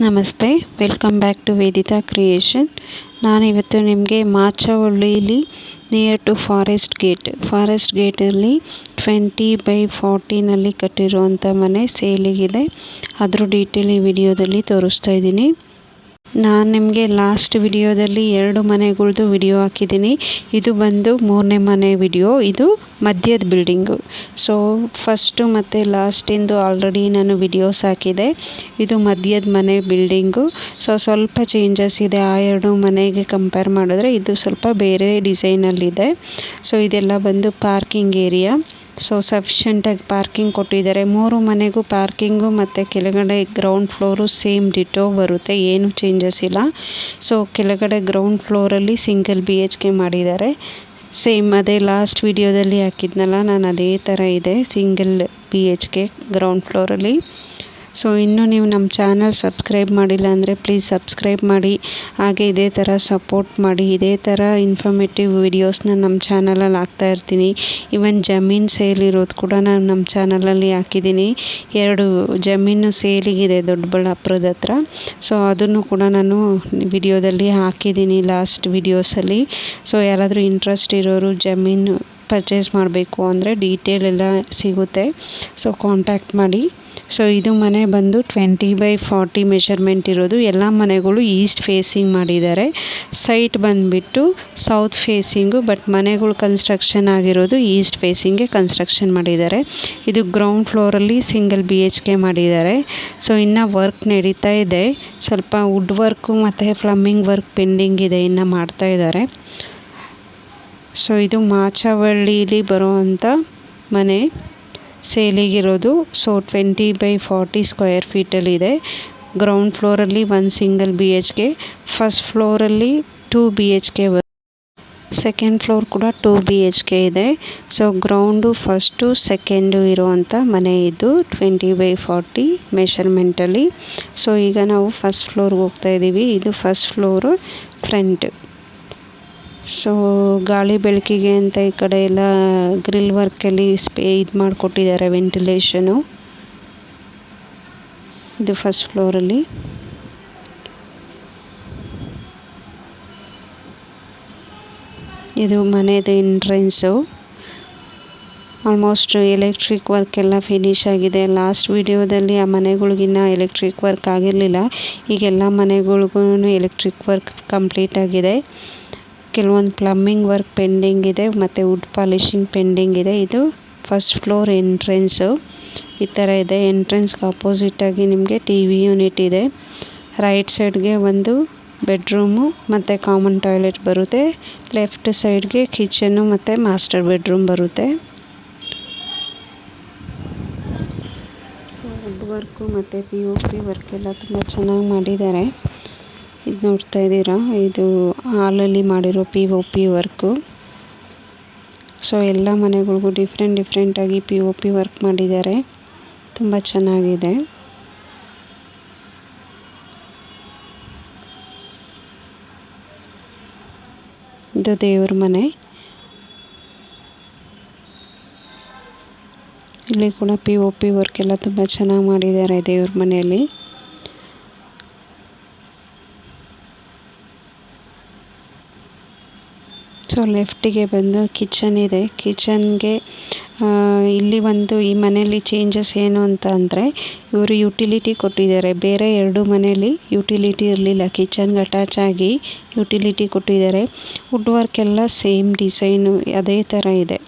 ನಮಸ್ತೆ, welcome back to ವೇದಿತಾ creation. ನಾನಿವತ್ತು ನಿಮಗೆ ಮಾಚವಳ್ಳಿಲಿ ನಿಯರ್ ಟು ಫಾರೆಸ್ಟ್ ಗೇಟಲ್ಲಿ 20/40ನಲ್ಲಿ ಕಟ್ಟಿರುವಂಥ ಮನೆ ಸೇಲಿಗಿದೆ. ಅದ್ರ ಡೀಟೇಲ್ ಈ ವಿಡಿಯೋದಲ್ಲಿ ತೋರಿಸ್ತಾ ಇದ್ದೀನಿ. ನಾನು ನಿಮಗೆ ಲಾಸ್ಟ್ ವಿಡಿಯೋದಲ್ಲಿ 2 ಮನೆಗಳ್ದು ವಿಡಿಯೋ ಹಾಕಿದ್ದೀನಿ. ಇದು ಬಂದು 3ನೇ ಮನೆ ವಿಡಿಯೋ. ಇದು ಮಧ್ಯದ ಬಿಲ್ಡಿಂಗು. ಸೊ ಫಸ್ಟು ಮತ್ತು ಲಾಸ್ಟಿಂದು ಆಲ್ರೆಡಿ ನಾನು ವಿಡಿಯೋಸ್ ಹಾಕಿದೆ. ಇದು ಮಧ್ಯದ ಮನೆ ಬಿಲ್ಡಿಂಗು. ಸ್ವಲ್ಪ ಚೇಂಜಸ್ ಇದೆ. ಆ 2 ಮನೆಗೆ ಕಂಪೇರ್ ಮಾಡಿದ್ರೆ ಇದು ಸ್ವಲ್ಪ ಬೇರೆ ಡಿಸೈನಲ್ಲಿದೆ. ಸೊ ಇದೆಲ್ಲ ಬಂದು ಪಾರ್ಕಿಂಗ್ ಏರಿಯಾ. ಸಫಿಷಿಯೆಂಟಾಗಿ ಪಾರ್ಕಿಂಗ್ ಕೊಟ್ಟಿದ್ದಾರೆ. 3 ಮನೆಗೂ ಪಾರ್ಕಿಂಗು ಮತ್ತು ಕೆಳಗಡೆ ಗ್ರೌಂಡ್ ಫ್ಲೋರು ಸೇಮ್ ಡಿಟೋ ಬರುತ್ತೆ, ಏನು ಚೇಂಜಸ್ ಇಲ್ಲ. ಸೊ ಕೆಳಗಡೆ ಗ್ರೌಂಡ್ ಫ್ಲೋರಲ್ಲಿ ಸಿಂಗಲ್ BHK ಮಾಡಿದ್ದಾರೆ. ಸೇಮ್ ಅದೇ ಲಾಸ್ಟ್ ವಿಡಿಯೋದಲ್ಲಿ ಹಾಕಿದ್ನಲ್ಲ ನಾನು, ಅದೇ ಥರ ಇದೆ ಸಿಂಗಲ್ BHK ಗ್ರೌಂಡ್ ಫ್ಲೋರಲ್ಲಿ. ಸೊ ಇನ್ನೂ ನೀವು ನಮ್ಮ ಚಾನಲ್ ಸಬ್ಸ್ಕ್ರೈಬ್ ಮಾಡಿಲ್ಲ ಅಂದರೆ ಪ್ಲೀಸ್ ಸಬ್ಸ್ಕ್ರೈಬ್ ಮಾಡಿ. ಹಾಗೆ ಇದೇ ಥರ ಸಪೋರ್ಟ್ ಮಾಡಿ. ಇದೇ ಥರ ಇನ್ಫಾರ್ಮೇಟಿವ್ ವಿಡಿಯೋಸ್ನ ನಮ್ಮ ಚಾನಲಲ್ಲಿ ಹಾಕ್ತಾ ಇರ್ತೀನಿ. ಈವನ್ ಜಮೀನು ಸೇಲ್ ಇರೋದು ಕೂಡ ನಾನು ನಮ್ಮ ಚಾನಲಲ್ಲಿ ಹಾಕಿದ್ದೀನಿ. 2 ಜಮೀನು ಸೇಲಿಗಿದೆ ದೊಡ್ಡಬಳ್ಳಾಪುರದ ಹತ್ರ. ಸೊ ಅದನ್ನು ಕೂಡ ನಾನು ವಿಡಿಯೋದಲ್ಲಿ ಹಾಕಿದ್ದೀನಿ ಲಾಸ್ಟ್ ವಿಡಿಯೋಸಲ್ಲಿ. ಸೊ ಯಾರಾದರೂ ಇಂಟ್ರೆಸ್ಟ್ ಇರೋರು ಜಮೀನು ಪರ್ಚೇಸ್ ಮಾಡಬೇಕು ಅಂದರೆ ಡೀಟೇಲ್ ಎಲ್ಲ ಸಿಗುತ್ತೆ. ಸೊ ಕಾಂಟ್ಯಾಕ್ಟ್ ಮಾಡಿ. ಸೊ ಇದು ಮನೆ ಬಂದು 20/40 ಮೆಷರ್ಮೆಂಟ್ ಇರೋದು. ಎಲ್ಲ ಮನೆಗಳು ಈಸ್ಟ್ ಫೇಸಿಂಗ್ ಮಾಡಿದ್ದಾರೆ. ಸೈಟ್ ಬಂದುಬಿಟ್ಟು ಸೌತ್ ಫೇಸಿಂಗು, ಬಟ್ ಮನೆಗಳು ಕನ್ಸ್ಟ್ರಕ್ಷನ್ ಆಗಿರೋದು ಈಸ್ಟ್ ಫೇಸಿಂಗ್ಗೆ ಕನ್ಸ್ಟ್ರಕ್ಷನ್ ಮಾಡಿದ್ದಾರೆ. ಇದು ಗ್ರೌಂಡ್ ಫ್ಲೋರಲ್ಲಿ ಸಿಂಗಲ್ BHK ಮಾಡಿದ್ದಾರೆ. ಸೊ ಇನ್ನು ವರ್ಕ್ ನಡೀತಾ ಇದೆ. ಸ್ವಲ್ಪ ವುಡ್ ವರ್ಕು ಮತ್ತು ಪ್ಲಮ್ಮಿಂಗ್ ವರ್ಕ್ ಪೆಂಡಿಂಗ್ ಇದೆ, ಇನ್ನು ಮಾಡ್ತಾ ಇದ್ದಾರೆ. ಸೊ ಇದು ಮಾಚವಳ್ಳಿಲಿ ಬರುವಂಥ ಮನೆ ಸೇಲಿಗಿರೋದು. ಸೊ 20/40 ಸ್ಕ್ವೇರ್ ಫೀಟಲ್ಲಿದೆ. ಗ್ರೌಂಡ್ ಫ್ಲೋರಲ್ಲಿ 1 ಸಿಂಗಲ್ BHK, ಫಸ್ಟ್ ಫ್ಲೋರಲ್ಲಿ 2 BHK, ಸೆಕೆಂಡ್ ಫ್ಲೋರ್ ಕೂಡ 2 BHK ಇದೆ. ಸೊ ಗ್ರೌಂಡು ಫಸ್ಟು ಸೆಕೆಂಡು ಇರುವಂಥ ಮನೆ ಇದು 20/40 ಮೆಷರ್ಮೆಂಟಲ್ಲಿ. ಸೊ ಈಗ ನಾವು ಫಸ್ಟ್ ಫ್ಲೋರ್ಗೆ ಹೋಗ್ತಾ ಇದ್ದೀವಿ. ಇದು ಫಸ್ಟ್ ಫ್ಲೋರು ಫ್ರಂಟ್. ಸೊ ಗಾಳಿ ಬೆಳಕಿಗೆ ಅಂತ ಈ ಕಡೆ ಎಲ್ಲ ಗ್ರಿಲ್ ವರ್ಕಲ್ಲಿ ಇದು ಮಾಡಿಕೊಟ್ಟಿದ್ದಾರೆ, ವೆಂಟಿಲೇಷನು. ಇದು ಫಸ್ಟ್ ಫ್ಲೋರಲ್ಲಿ. ಇದು ಮನೆದು ಎಂಟ್ರೆನ್ಸು. ಆಲ್ಮೋಸ್ಟ್ ಎಲೆಕ್ಟ್ರಿಕ್ ವರ್ಕ್ ಎಲ್ಲ ಫಿನಿಶ್ ಆಗಿದೆ. ಲಾಸ್ಟ್ ವಿಡಿಯೋದಲ್ಲಿ ಆ ಮನೆಗಳಿಗಿನ್ನ ಎಲೆಕ್ಟ್ರಿಕ್ ವರ್ಕ್ ಆಗಿರಲಿಲ್ಲ. ಈಗೆಲ್ಲ ಮನೆಗಳಿಗೂ ಎಲೆಕ್ಟ್ರಿಕ್ ವರ್ಕ್ ಕಂಪ್ಲೀಟ್ ಆಗಿದೆ. ಕೆಲವೊಂದು ಪ್ಲಮ್ಮಿಂಗ್ ವರ್ಕ್ ಪೆಂಡಿಂಗ್ ಇದೆ ಮತ್ತು ವುಡ್ ಪಾಲಿಶಿಂಗ್ ಪೆಂಡಿಂಗ್ ಇದೆ. ಇದು ಫಸ್ಟ್ ಫ್ಲೋರ್ ಎಂಟ್ರೆನ್ಸು ಈ ಥರ ಇದೆ. ಎಂಟ್ರೆನ್ಸ್ಗೆ ಅಪೋಸಿಟಾಗಿ ನಿಮಗೆ TV ಯೂನಿಟ್ ಇದೆ. ರೈಟ್ ಸೈಡ್ಗೆ ಒಂದು ಬೆಡ್ರೂಮು ಮತ್ತು ಕಾಮನ್ ಟಾಯ್ಲೆಟ್ ಬರುತ್ತೆ. ಲೆಫ್ಟ್ ಸೈಡ್ಗೆ ಕಿಚನ್ನು ಮತ್ತು ಮಾಸ್ಟರ್ ಬೆಡ್ರೂಮ್ ಬರುತ್ತೆ. ಸೊ ವುಡ್ ವರ್ಕು ಮತ್ತು POP ವರ್ಕ್ ಎಲ್ಲ ತುಂಬ ಚೆನ್ನಾಗಿ ಮಾಡಿದ್ದಾರೆ. ಇದು ನೋಡ್ತಾ ಇದ್ದೀರಾ, ಇದು ಹಾಲಲ್ಲಿ ಮಾಡಿರೋ POP ವರ್ಕು. ಸೊ ಎಲ್ಲ ಮನೆಗಳಿಗೂ ಡಿಫ್ರೆಂಟಾಗಿ POP ವರ್ಕ್ ಮಾಡಿದ್ದಾರೆ. ತುಂಬ ಚೆನ್ನಾಗಿದೆ. ಇದು ದೇವ್ರ ಮನೆ. ಇಲ್ಲಿ ಕೂಡ POP ವರ್ಕ್ ಎಲ್ಲ ತುಂಬ ಚೆನ್ನಾಗಿ ಮಾಡಿದ್ದಾರೆ ದೇವ್ರ ಮನೆಯಲ್ಲಿ. ಸೊ ಲೆಫ್ಟಿಗೆ ಬಂದು ಕಿಚನ್ ಇದೆ. ಕಿಚನ್ಗೆ ಇಲ್ಲಿ ಒಂದು ಈ ಮನೆಯಲ್ಲಿ ಚೇಂಜಸ್ ಏನು ಅಂತ ಅಂದರೆ, ಇವರು ಯುಟಿಲಿಟಿ ಕೊಟ್ಟಿದ್ದಾರೆ. ಬೇರೆ 2 ಮನೆಯಲ್ಲಿ ಯುಟಿಲಿಟಿ ಇರಲಿಲ್ಲ. ಕಿಚನ್ಗೆ ಅಟ್ಯಾಚ್ ಆಗಿ ಯುಟಿಲಿಟಿ ಕೊಟ್ಟಿದ್ದಾರೆ. ವುಡ್ ವರ್ಕ್ ಎಲ್ಲ ಸೇಮ್ ಡಿಸೈನು ಅದೇ ಥರ ಇದೆ.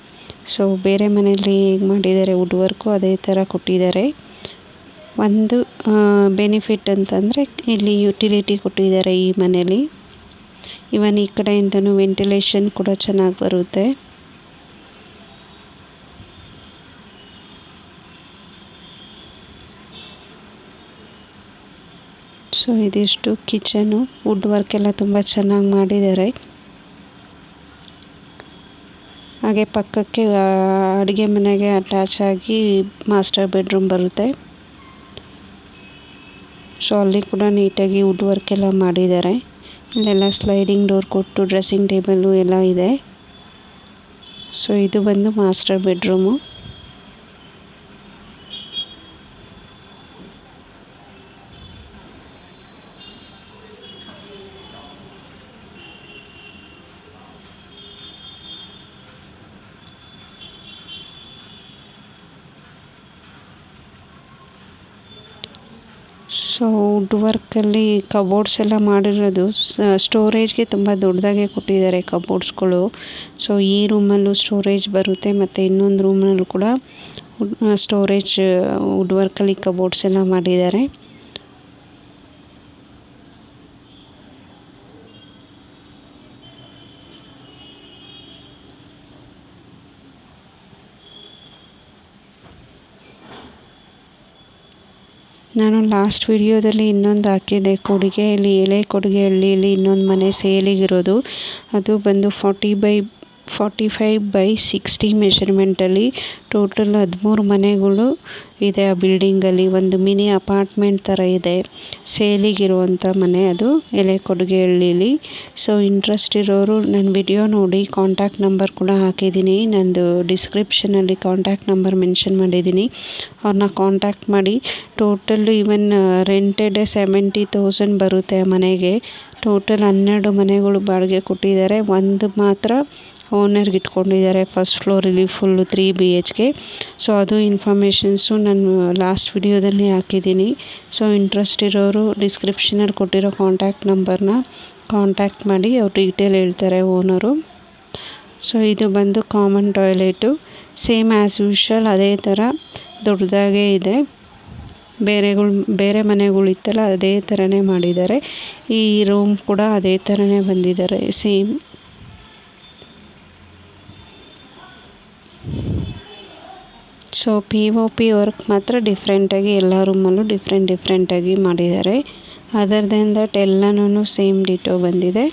ಸೊ ಬೇರೆ ಮನೆಯಲ್ಲಿ ಹೇಗೆ ಮಾಡಿದ್ದಾರೆ ವುಡ್ ವರ್ಕು ಅದೇ ಥರ ಕೊಟ್ಟಿದ್ದಾರೆ. ಒಂದು ಬೆನಿಫಿಟ್ ಅಂತಂದರೆ ಇಲ್ಲಿ ಯುಟಿಲಿಟಿ ಕೊಟ್ಟಿದ್ದಾರೆ ಈ ಮನೆಯಲ್ಲಿ. ಇವನ್ ಈ ಕಡೆಯಿಂದನೂ ವೆಂಟಿಲೇಷನ್ ಕೂಡ ಚೆನ್ನಾಗಿ ಬರುತ್ತೆ. ಸೊ ಇದಿಷ್ಟು ಕಿಚನು. ವುಡ್ ವರ್ಕ್ ಎಲ್ಲ ತುಂಬ ಚೆನ್ನಾಗಿ ಮಾಡಿದ್ದಾರೆ. ಹಾಗೆ ಪಕ್ಕಕ್ಕೆ ಅಡುಗೆ ಮನೆಗೆ ಅಟ್ಯಾಚ್ ಆಗಿ ಮಾಸ್ಟರ್ ಬೆಡ್ರೂಮ್ ಬರುತ್ತೆ. ಸೊ ಅಲ್ಲಿ ಕೂಡ ನೀಟಾಗಿ ವುಡ್ ವರ್ಕ್ ಎಲ್ಲ ಮಾಡಿದ್ದಾರೆ. ಇಲ್ಲೆಲ್ಲ ಸ್ಲೈಡಿಂಗ್ ಡೋರ್ ಕೊಟ್ಟು ಡ್ರೆಸ್ಸಿಂಗ್ ಟೇಬಲ್ಲು ಎಲ್ಲ ಇದೆ. ಸೊ ಇದು ಬಂದು ಮಾಸ್ಟರ್ ಬೆಡ್ರೂಮು. ಸೊ ವುಡ್ ವರ್ಕಲ್ಲಿ ಕಬೋರ್ಡ್ಸ್ ಎಲ್ಲ ಮಾಡಿರೋದು ಸ್ಟೋರೇಜ್ಗೆ ತುಂಬ ದೊಡ್ಡದಾಗೆ ಕೊಟ್ಟಿದ್ದಾರೆ ಕಬೋರ್ಡ್ಸ್ಗಳು. ಸೊ ಈ ರೂಮಲ್ಲೂ ಸ್ಟೋರೇಜ್ ಬರುತ್ತೆ ಮತ್ತು ಇನ್ನೊಂದು ರೂಮ್ನಲ್ಲೂ ಕೂಡ ಸ್ಟೋರೇಜ್ ವುಡ್ ವರ್ಕಲ್ಲಿ ಕಬೋರ್ಡ್ಸ್ ಎಲ್ಲ ಮಾಡಿದ್ದಾರೆ. ನಾನು ಲಾಸ್ಟ್ ವಿಡಿಯೋದಲ್ಲಿ ಇನ್ನೊಂದು ಹಾಕಿದ್ದೆ ಕೊಡಿಗೆಯಲ್ಲಿ, ಎಳೆ ಕೊಡಿಗೆಹಳ್ಳಿಯಲ್ಲಿ ಇನ್ನೊಂದು ಮನೆ ಸೇಲಿಗಿರೋದು. ಅದು ಬಂದು 45/60 ಮೆಷರ್ಮೆಂಟಲ್ಲಿ ಟೋಟಲ್ 13 ಮನೆಗಳು ಇದೆ ಆ ಬಿಲ್ಡಿಂಗಲ್ಲಿ. ಒಂದು ಮಿನಿ ಅಪಾರ್ಟ್ಮೆಂಟ್ ಥರ ಇದೆ. ಸೇಲಿಗಿರುವಂಥ ಮನೆ ಅದು, ಎಲೆ ಕೊಡಿಗೆಹಳ್ಳಿಲಿ. ಸೊ ಇಂಟ್ರೆಸ್ಟ್ ಇರೋರು ನನ್ನ ವಿಡಿಯೋ ನೋಡಿ, ಕಾಂಟ್ಯಾಕ್ಟ್ ನಂಬರ್ ಕೂಡ ಹಾಕಿದ್ದೀನಿ. ನಂದು ಡಿಸ್ಕ್ರಿಪ್ಷನಲ್ಲಿ ಕಾಂಟ್ಯಾಕ್ಟ್ ನಂಬರ್ ಮೆನ್ಷನ್ ಮಾಡಿದ್ದೀನಿ. ಅವ್ರನ್ನ ಕಾಂಟ್ಯಾಕ್ಟ್ ಮಾಡಿ. ಟೋಟಲ್ ಈವನ್ ರೆಂಟೆಡ್ 70,000 ಬರುತ್ತೆ ಆ ಮನೆಗೆ. ಟೋಟಲ್ 12 ಮನೆಗಳು ಬಾಡಿಗೆ ಕೊಟ್ಟಿದ್ದಾರೆ. ಒಂದು ಮಾತ್ರ ಓನರ್ಗೆ ಇಟ್ಕೊಂಡಿದ್ದಾರೆ ಫಸ್ಟ್ ಫ್ಲೋರಲ್ಲಿ ಫುಲ್ಲು 3 BHK. ಸೊ ಅದು ಇನ್ಫಾರ್ಮೇಷನ್ಸು ನಾನು ಲಾಸ್ಟ್ ವಿಡಿಯೋದಲ್ಲಿ ಹಾಕಿದ್ದೀನಿ. ಸೊ ಇಂಟ್ರೆಸ್ಟ್ ಇರೋರು ಡಿಸ್ಕ್ರಿಪ್ಷನಲ್ಲಿ ಕೊಟ್ಟಿರೋ ಕಾಂಟ್ಯಾಕ್ಟ್ ನಂಬರ್ನ ಕಾಂಟ್ಯಾಕ್ಟ್ ಮಾಡಿ, ಅವ್ರು ಡೀಟೇಲ್ ಹೇಳ್ತಾರೆ ಓನರು. ಸೊ ಇದು ಬಂದು common toilet, same as usual ಅದೇ ಥರ ದೊಡ್ಡದಾಗೇ ಇದೆ. ಬೇರೆ ಮನೆಗಳಿತ್ತಲ್ಲ ಅದೇ ಥರನೇ ಮಾಡಿದ್ದಾರೆ. ಈ ರೂಮ್ ಕೂಡ ಅದೇ ಥರನೇ ಬಂದಿದ್ದಾರೆ ಸೇಮ್. ಸೊ POP ವರ್ಕ್ ಮಾತ್ರ ಡಿಫ್ರೆಂಟಾಗಿ ಎಲ್ಲ ರೂಮಲ್ಲೂ ಡಿಫ್ರೆಂಟಾಗಿ ಮಾಡಿದ್ದಾರೆ. ಅದರ್ ದೆನ್ ದಟ್ ಎಲ್ಲನೂ ಸೇಮ್ ಡಿಟೋ ಬಂದಿದೆ.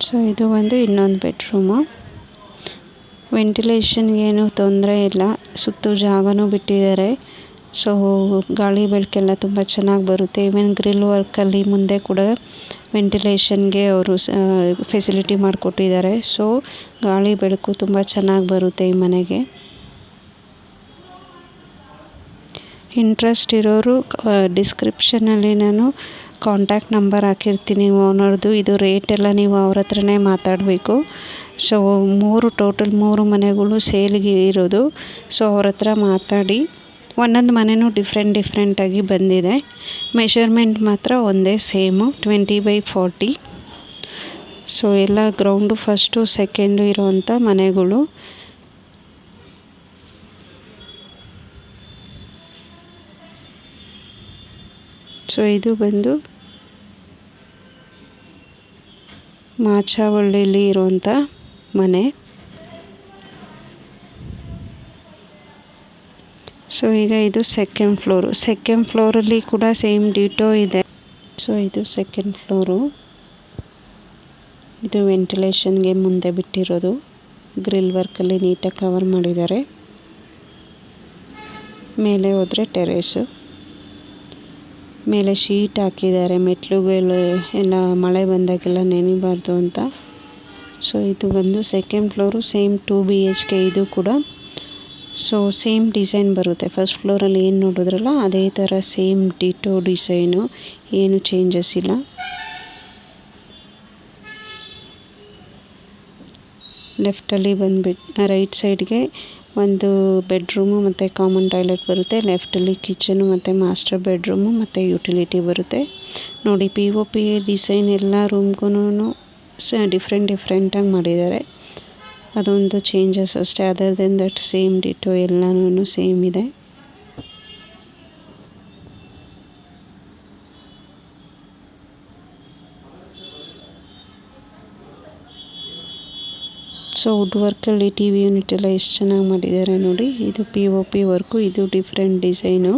ಸೊ ಇದು ಒಂದು ಇನ್ನೊಂದು ಬೆಡ್ರೂಮು. ವೆಂಟಿಲೇಷನ್ಗೇನು ತೊಂದರೆ ಇಲ್ಲ, ಸುತ್ತು ಜಾಗನೂ ಬಿಟ್ಟಿದ್ದಾರೆ. ಸೊ ಗಾಳಿ ಬೆಳಕೆಲ್ಲ ತುಂಬ ಚೆನ್ನಾಗಿ ಬರುತ್ತೆ. ಈವನ್ ಗ್ರಿಲ್ ವರ್ಕಲ್ಲಿ ಮುಂದೆ ಕೂಡ ವೆಂಟಿಲೇಷನ್ಗೆ ಅವರು ಫೆಸಿಲಿಟಿ ಮಾಡಿಕೊಟ್ಟಿದ್ದಾರೆ. ಸೊ ಗಾಳಿ ಬೆಳಕು ತುಂಬ ಚೆನ್ನಾಗಿ ಬರುತ್ತೆ ಈ ಮನೆಗೆ. ಇಂಟ್ರೆಸ್ಟ್ ಇರೋರು ಡಿಸ್ಕ್ರಿಪ್ಷನಲ್ಲಿ ನಾನು ಕಾಂಟ್ಯಾಕ್ಟ್ ನಂಬರ್ ಹಾಕಿರ್ತೀನಿ ಓನರ್ದು. ಇದು ರೇಟೆಲ್ಲ ನೀವು ಅವ್ರ ಹತ್ರನೇ ಮಾತಾಡಬೇಕು. ಸೊ ಟೋಟಲ್ 3 ಮನೆಗಳು ಸೇಲ್ಗೆ ಇರೋದು. ಸೊ ಅವ್ರ ಹತ್ರ ಮಾತಾಡಿ. ಒಂದೊಂದು ಮನೆಯೂ ಡಿಫ್ರೆಂಟಾಗಿ ಬಂದಿದೆ. ಮೆಷರ್ಮೆಂಟ್ ಮಾತ್ರ ಒಂದೇ ಸೇಮು 20/40. ಸೊ ಎಲ್ಲ ಗ್ರೌಂಡು ಫಸ್ಟು ಸೆಕೆಂಡು ಇರೋವಂಥ ಮನೆಗಳು. ಸೊ ಇದು ಬಂದು ಮಾಚಾವಳ್ಳಿಲಿ ಇರುವಂಥ ಮನೆ. ಸೊ ಈಗ ಇದು ಸೆಕೆಂಡ್ ಫ್ಲೋರಲ್ಲಿ ಕೂಡ ಸೇಮ್ ಡಿಟೋ ಇದೆ. ಸೊ ಇದು ಸೆಕೆಂಡ್ ಫ್ಲೋರು. ಇದು ವೆಂಟಿಲೇಷನ್ಗೆ ಮುಂದೆ ಬಿಟ್ಟಿರೋದು. ಗ್ರಿಲ್ ವರ್ಕಲ್ಲಿ ನೀಟಾಗಿ ಕವರ್ ಮಾಡಿದ್ದಾರೆ. ಮೇಲೆ ಹೋದರೆ ಟೆರೇಸು. ಮೇಲೆ ಶೀಟ್ ಹಾಕಿದ್ದಾರೆ, ಮೆಟ್ಲುಗಳು ಎಲ್ಲ ಮಳೆ ಬಂದಾಗೆಲ್ಲ ನೆನಿಬಾರ್ದು ಅಂತ. ಸೊ ಇದು ಬಂದು ಸೆಕೆಂಡ್ ಫ್ಲೋರು, ಸೇಮ್ 2 BHK ಇದು ಕೂಡ. ಸೊ ಸೇಮ್ ಡಿಸೈನ್ ಬರುತ್ತೆ. ಫಸ್ಟ್ ಫ್ಲೋರಲ್ಲಿ ಏನು ನೋಡಿದ್ರಲ್ಲ ಅದೇ ಥರ ಸೇಮ್ ಡಿಟೋ ಡಿಸೈನು, ಏನು ಚೇಂಜಸ್ ಇಲ್ಲ. ಲೆಫ್ಟಲ್ಲಿ ಬಂದುಬಿಟ್ಟು ರೈಟ್ ಸೈಡ್ಗೆ ಒಂದು ಬೆಡ್ರೂಮು ಮತ್ತು ಕಾಮನ್ ಟಾಯ್ಲೆಟ್ ಬರುತ್ತೆ. ಲೆಫ್ಟಲ್ಲಿ ಕಿಚನು ಮತ್ತು ಮಾಸ್ಟರ್ ಬೆಡ್ರೂಮು ಮತ್ತು ಯುಟಿಲಿಟಿ ಬರುತ್ತೆ. ನೋಡಿ POP ಡಿಸೈನ್ ಎಲ್ಲ ರೂಮ್ಗೂ ಡಿಫ್ರೆಂಟಾಗಿ ಮಾಡಿದ್ದಾರೆ. ಅದೊಂದು ಚೇಂಜಸ್ ಅಷ್ಟೇ. Other then that same ditto ಎಲ್ಲನೂ ಸೇಮ್ ಇದೆ. ಸೊ ವುಡ್ ವರ್ಕಲ್ಲಿ TV ಯೂನಿಟ್ ಎಲ್ಲ ಎಷ್ಟು ಚೆನ್ನಾಗಿ ಮಾಡಿದ್ದಾರೆ ನೋಡಿ. ಇದು POP ವರ್ಕು, ಇದು ಡಿಫ್ರೆಂಟ್ ಡಿಸೈನು.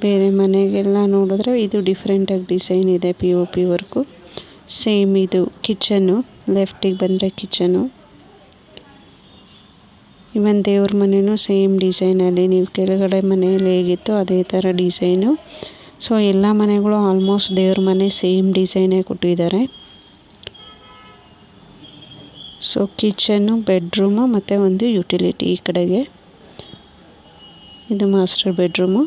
ಬೇರೆ ಮನೆಗೆಲ್ಲ ನೋಡಿದ್ರೆ ಇದು ಡಿಫ್ರೆಂಟಾಗಿ ಡಿಸೈನ್ ಇದೆ POP ವರ್ಕು. ಸೇಮ್ ಇದು ಕಿಚನ್ನು, ಲೆಫ್ಟಿಗೆ ಬಂದರೆ ಕಿಚನು. ಇವನ್ ದೇವ್ರ ಮನೆಯೂ ಸೇಮ್ ಡಿಸೈನಲ್ಲಿ, ನೀವು ಕೆಳಗಡೆ ಮನೆಯಲ್ಲಿ ಹೇಗಿತ್ತು ಅದೇ ಥರ ಡಿಸೈನು. ಸೊ ಎಲ್ಲ ಮನೆಗಳು ಆಲ್ಮೋಸ್ಟ್ ದೇವ್ರ ಮನೆ ಸೇಮ್ ಡಿಸೈನೇ ಕೊಟ್ಟಿದ್ದಾರೆ. ಸೊ ಕಿಚನ್ನು, ಬೆಡ್ರೂಮು ಮತ್ತು ಒಂದು ಯುಟಿಲಿಟಿ ಈ ಕಡೆಗೆ. ಇದು ಮಾಸ್ಟರ್ ಬೆಡ್ರೂಮು.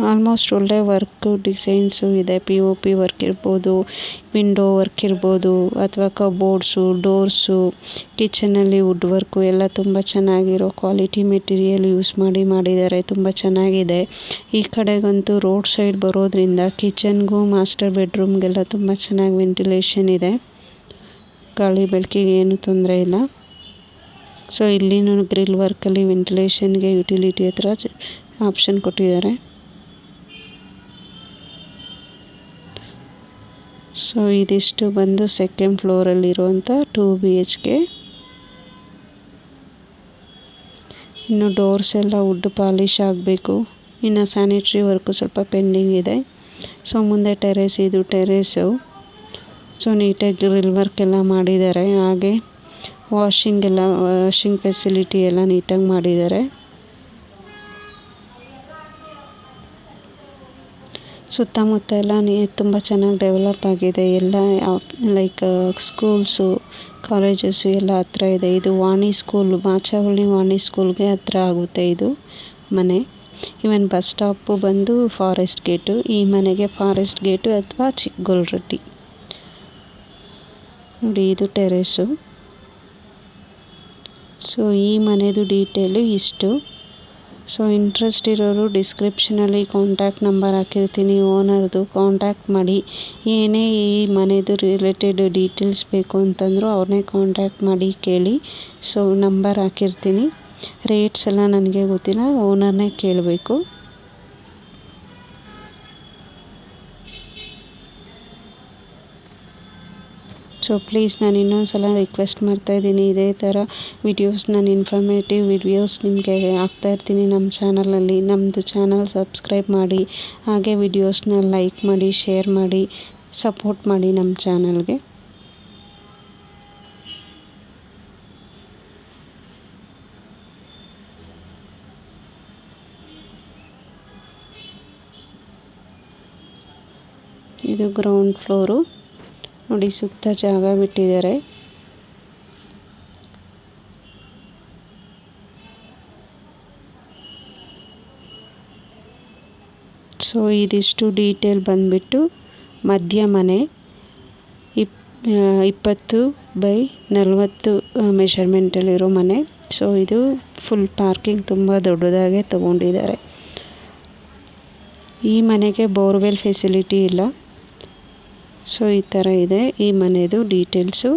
ಆಲ್ಮೋಸ್ಟ್ ಒಳ್ಳೆ ವರ್ಕ್ ಡಿಸೈನ್ಸು ಇದೆ. POP ವರ್ಕ್ ಇರ್ಬೋದು, ವಿಂಡೋ ವರ್ಕ್ ಇರ್ಬೋದು, ಅಥವಾ ಕಬೋರ್ಡ್ಸು, ಡೋರ್ಸು, ಕಿಚನಲ್ಲಿ ವುಡ್ ವರ್ಕು ಎಲ್ಲ ತುಂಬ ಚೆನ್ನಾಗಿರೋ ಕ್ವಾಲಿಟಿ ಮೆಟೀರಿಯಲ್ ಯೂಸ್ ಮಾಡಿದ್ದಾರೆ. ತುಂಬ ಚೆನ್ನಾಗಿದೆ. ಈ ಕಡೆಗಂತೂ ರೋಡ್ ಸೈಡ್ ಬರೋದ್ರಿಂದ ಕಿಚನ್ಗೂ ಮಾಸ್ಟರ್ ಬೆಡ್ರೂಮ್ಗೆಲ್ಲ ತುಂಬ ಚೆನ್ನಾಗಿ ವೆಂಟಿಲೇಷನ್ ಇದೆ. ಗಾಳಿ ಬೆಳಕಿಗೆ ಏನು ತೊಂದರೆ ಇಲ್ಲ. ಸೊ ಇಲ್ಲಿನೂ ಗ್ರಿಲ್ ವರ್ಕಲ್ಲಿ ವೆಂಟಿಲೇಷನ್ಗೆ ಯುಟಿಲಿಟಿ ಹತ್ರ ಆಪ್ಷನ್ ಕೊಟ್ಟಿದ್ದಾರೆ. ಸೊ ಇದಿಷ್ಟು ಬಂದು ಸೆಕೆಂಡ್ ಫ್ಲೋರಲ್ಲಿರುವಂಥ 2 BHK. ಇನ್ನು ಡೋರ್ಸ್ ಎಲ್ಲ ವುಡ್ ಪಾಲಿಶ್ ಆಗಬೇಕು. ಇನ್ನು ಸ್ಯಾನಿಟ್ರಿ ವರ್ಕು ಸ್ವಲ್ಪ ಪೆಂಡಿಂಗ್ ಇದೆ. ಸೊ ಮುಂದೆ ಟೆರೇಸ್, ಇದು ಟೆರೇಸು. ಸೊ ನೀಟಾಗಿ ಗ್ರಿಲ್ ವರ್ಕ್ ಎಲ್ಲ ಮಾಡಿದ್ದಾರೆ. ಹಾಗೆ ವಾಷಿಂಗ್ ಫೆಸಿಲಿಟಿ ಎಲ್ಲ ನೀಟಾಗಿ ಮಾಡಿದ್ದಾರೆ. ಸುತ್ತಮುತ್ತ ಎಲ್ಲ ತುಂಬ ಚೆನ್ನಾಗಿ ಡೆವಲಪ್ ಆಗಿದೆ. ಎಲ್ಲ ಲೈಕ್ ಸ್ಕೂಲ್ಸು, ಕಾಲೇಜಸ್ಸು ಎಲ್ಲ ಹತ್ರ ಇದೆ. ಇದು ವಾಣಿ ಸ್ಕೂಲ್, ಮಾಚವಳ್ಳಿ ವಾಣಿ ಸ್ಕೂಲ್ಗೆ ಹತ್ರ ಆಗುತ್ತೆ ಇದು ಮನೆ. ಇವನ್ ಬಸ್ ಸ್ಟಾಪು ಬಂದು ಫಾರೆಸ್ಟ್ ಗೇಟು. ಈ ಮನೆಗೆ ಫಾರೆಸ್ಟ್ ಗೇಟು ಅಥವಾ ಚಿಕ್ಕಗೊಲ್ರಟ್ಟಿ. ನೋಡಿ ಇದು ಟೆರೇಸು. ಸೊ ಈ ಮನೆದು ಡೀಟೇಲು ಇಷ್ಟು. ಸೊ ಇಂಟ್ರೆಸ್ಟ್ ಇರೋರು ಡಿಸ್ಕ್ರಿಪ್ಷನಲ್ಲಿ ಕಾಂಟ್ಯಾಕ್ಟ್ ನಂಬರ್ ಹಾಕಿರ್ತೀನಿ, ಓನರ್ದು ಕಾಂಟ್ಯಾಕ್ಟ್ ಮಾಡಿ. ಏನೇ ಈ ಮನೆದು ರಿಲೇಟೆಡ್ ಡೀಟೇಲ್ಸ್ ಬೇಕು ಅಂತಂದರೂ ಅವ್ರನ್ನೇ ಕಾಂಟ್ಯಾಕ್ಟ್ ಮಾಡಿ ಕೇಳಿ. ಸೊ ನಂಬರ್ ಹಾಕಿರ್ತೀನಿ. ರೇಟ್ಸ್ ಎಲ್ಲ ನನಗೆ ಗೊತ್ತಿಲ್ಲ, ಓನರ್ನೇ ಕೇಳಬೇಕು. ಸೊ ಪ್ಲೀಸ್ ನಾನು ಇನ್ನೊಂದು ಸಲ ರಿಕ್ವೆಸ್ಟ್ ಮಾಡ್ತಾಯಿದ್ದೀನಿ, ಇದೇ ಥರ ವಿಡಿಯೋಸ್, ನಾನು ಇನ್ಫಾರ್ಮೇಟಿವ್ ವಿಡಿಯೋಸ್ ನಿಮಗೆ ಹಾಕ್ತಾಯಿರ್ತೀನಿ ನಮ್ಮ ಚಾನಲಲ್ಲಿ. ನಮ್ಮದು ಚಾನಲ್ ಸಬ್ಸ್ಕ್ರೈಬ್ ಮಾಡಿ, ಹಾಗೆ ವಿಡಿಯೋಸ್ನ ಲೈಕ್ ಮಾಡಿ, ಶೇರ್ ಮಾಡಿ, ಸಪೋರ್ಟ್ ಮಾಡಿ ನಮ್ಮ ಚಾನಲ್ಗೆ. ಇದು ಗ್ರೌಂಡ್ ಫ್ಲೋರು. ನೋಡಿ ಸುತ್ತ ಜಾಗ ಬಿಟ್ಟಿದ್ದಾರೆ. ಸೊ ಇದಿಷ್ಟು ಡೀಟೇಲ್ ಬಂದುಬಿಟ್ಟು ಮಧ್ಯ ಮನೆ 20x40 ಮೆಷರ್ಮೆಂಟಲ್ಲಿರೋ ಮನೆ. ಸೊ ಇದು ಫುಲ್ ಪಾರ್ಕಿಂಗ್ ತುಂಬ ದೊಡ್ಡದಾಗೆ ತೊಗೊಂಡಿದ್ದಾರೆ. ಈ ಮನೆಗೆ ಬೋರ್ವೆಲ್ ಫೆಸಿಲಿಟಿ ಇಲ್ಲ. ಸೊ ಈ ಥರ ಇದೆ ಈ ಮನೆದು ಡೀಟೇಲ್ಸು.